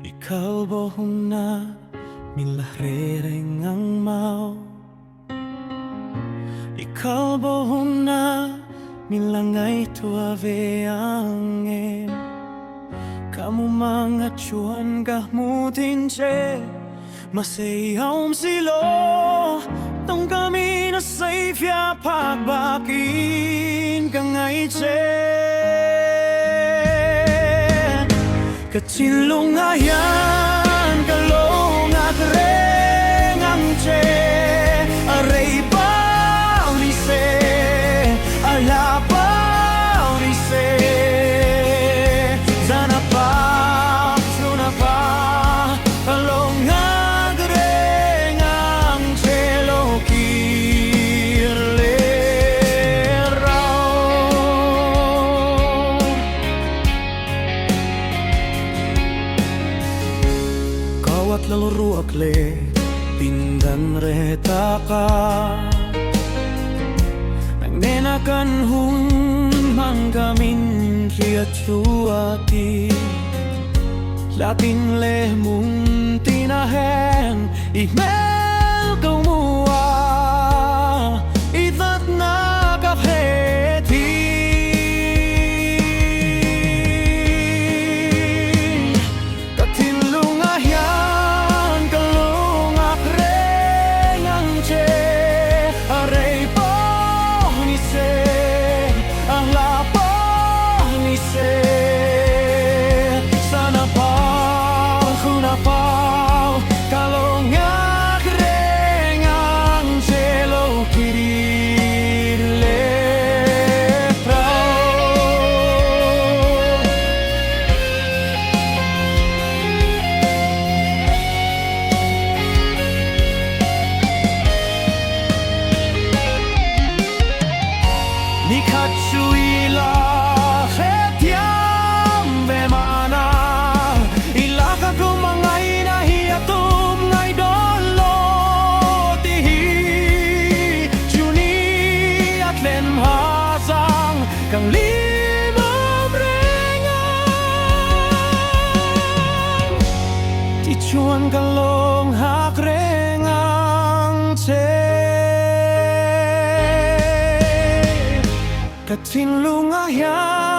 Ikalbohuna milarerengang mau Ikalbohuna milangay tuave angin Kamu mga chuan gahmutin che Masayaw silo Tong kami na saifya pagbakin Kangay che Katilungayan kalong at rengang che Aray bao ni se Ala bao ni se Sana pa, suna pa Kalong at rengang che Lo kirle Kawat laluruak le Pindan reta ka Nang nenakan hun Manggamin liat chuati Latin le mung tinahen Ihmel kau mua Itat na kapheti Nikachuila hetiam bemana Ilaka kumangay na hiatum ngay dolo tihi Juni at lenhasang kang limam rengang Tichuan kalong hak rengang te Katinlungayan